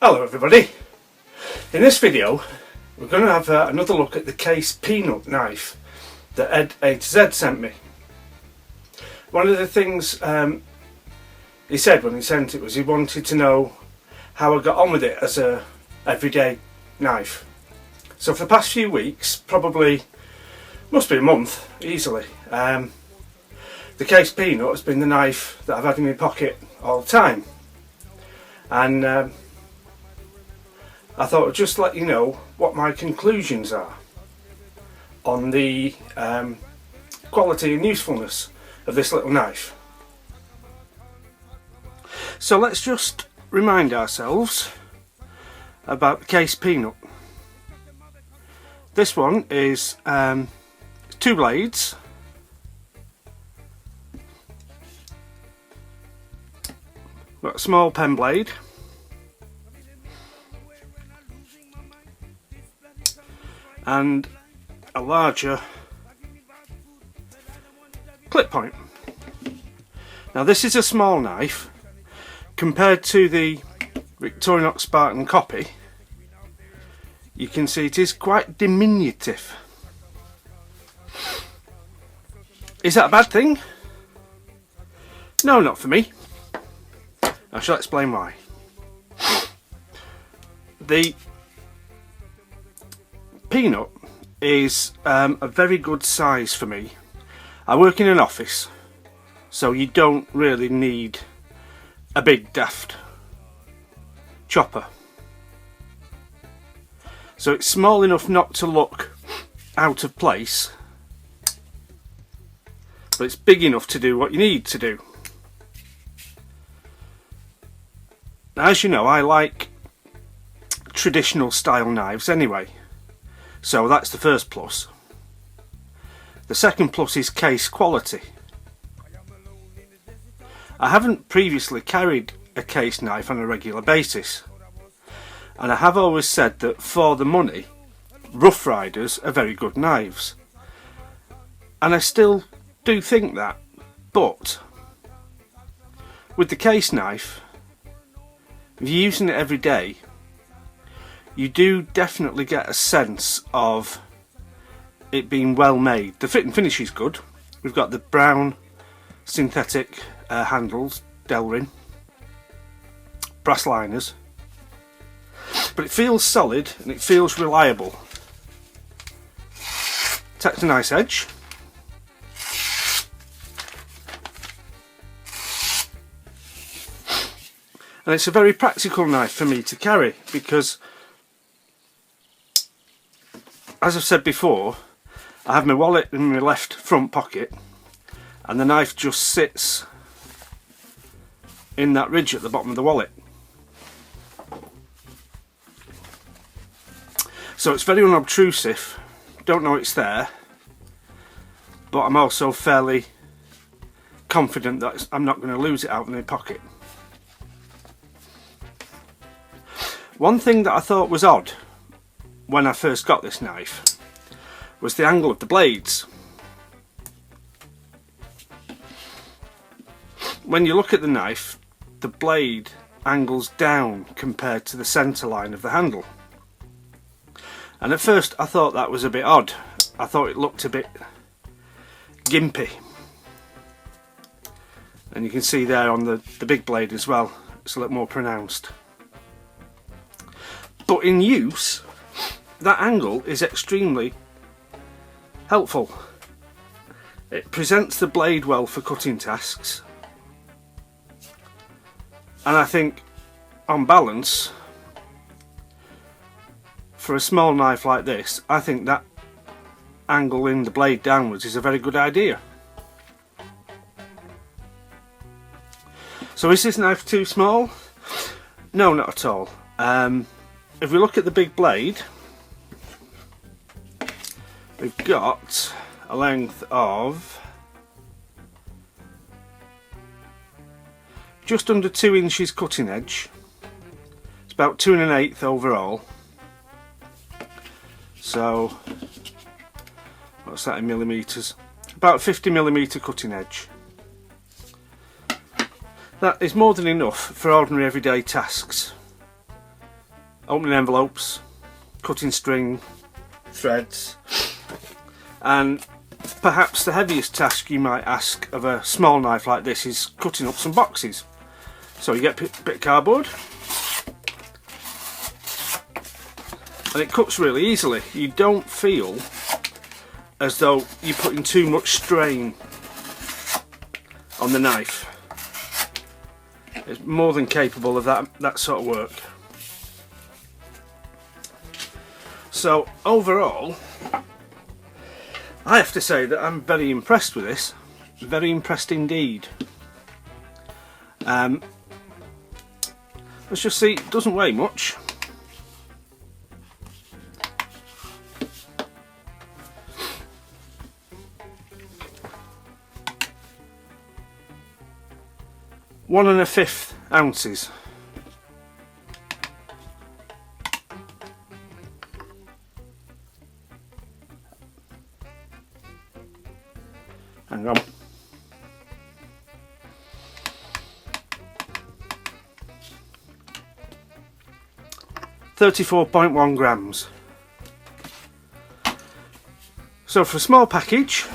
Hello everybody, in this video we're going to have another look at the Case peanut knife that Ed A to Z sent me. One of the things he said when he sent it was he wanted to know how I got on with it as a everyday knife. So for the past few weeks, probably must be a month easily, the Case peanut has been the knife that I've had in my pocket all the time, and I thought I'd just let you know what my conclusions are on the quality and usefulness of this little knife. So let's just remind ourselves about the Case peanut. This one is two blades, got a small pen blade, and a larger clip point. Now this is a small knife compared to the Victorinox Spartan copy. You can see it is quite diminutive. Is that a bad thing? No, not for me. I shall explain why. The peanut is a very good size for me. I work in an office, so you don't really need a big daft chopper. So it's small enough not to look out of place, but it's big enough to do what you need to do. Now, as you know, I like traditional style knives anyway. So that's the first plus. The second plus is case quality. I haven't previously carried a case knife on a regular basis, and I have always said that for the money, Rough Riders are very good knives, and I still do think that, but with the case knife, if you're using it every day, you do definitely get a sense of it being well made. The fit and finish is good. We've got the brown synthetic handles, Delrin, brass liners, but it feels solid and it feels reliable. Takes a nice edge. And it's a very practical knife for me to carry because, as I've said before, I have my wallet in my left front pocket and the knife just sits in that ridge at the bottom of the wallet. So it's very unobtrusive, don't know it's there, but I'm also fairly confident that I'm not going to lose it out in my pocket. One thing that I thought was odd when I first got this knife was the angle of the blades. When you look at the knife, the blade angles down compared to the centre line of the handle, and at first I thought that was a bit odd. I thought it looked a bit gimpy, and you can see there on the big blade as well, it's a little more pronounced. But in use, that angle is extremely helpful. It presents the blade well for cutting tasks, and I think on balance, for a small knife like this, I think that angle in the blade downwards is a very good idea. So is this knife too small? No, not at all. If we look at the big blade, we've got a length of just under 2 inches cutting edge. It's about 2 1/8 overall. So what's that in millimetres? About 50mm cutting edge. That is more than enough for ordinary everyday tasks. opening envelopes, cutting string, threads, and perhaps the heaviest task you might ask of a small knife like this is cutting up some boxes. So you get a bit of cardboard, and it cuts really easily. You don't feel as though you're putting too much strain on the knife. It's more than capable of that sort of work. So overall, I have to say that I'm very impressed with this. Very impressed indeed. Let's just see, it doesn't weigh much. One and a fifth ounces. Hang on. £34.1 grams. So for a small package,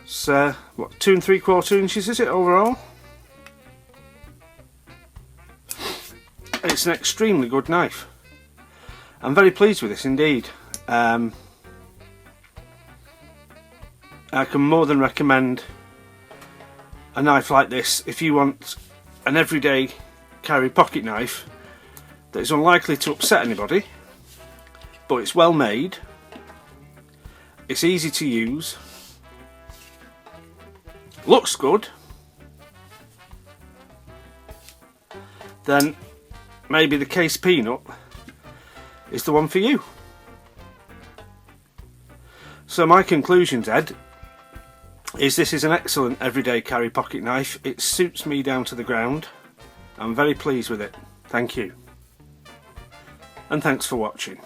it's what, 2 3/4 inches is it overall? It's an extremely good knife. I'm very pleased with this indeed. I can more than recommend a knife like this if you want an everyday carry pocket knife that is unlikely to upset anybody, but it's well made, it's easy to use, looks good, then maybe the Case Peanut is the one for you. So my conclusion, Ed, is this is an excellent everyday carry pocket knife. It suits me down to the ground. I'm very pleased with it. Thank you. And thanks for watching.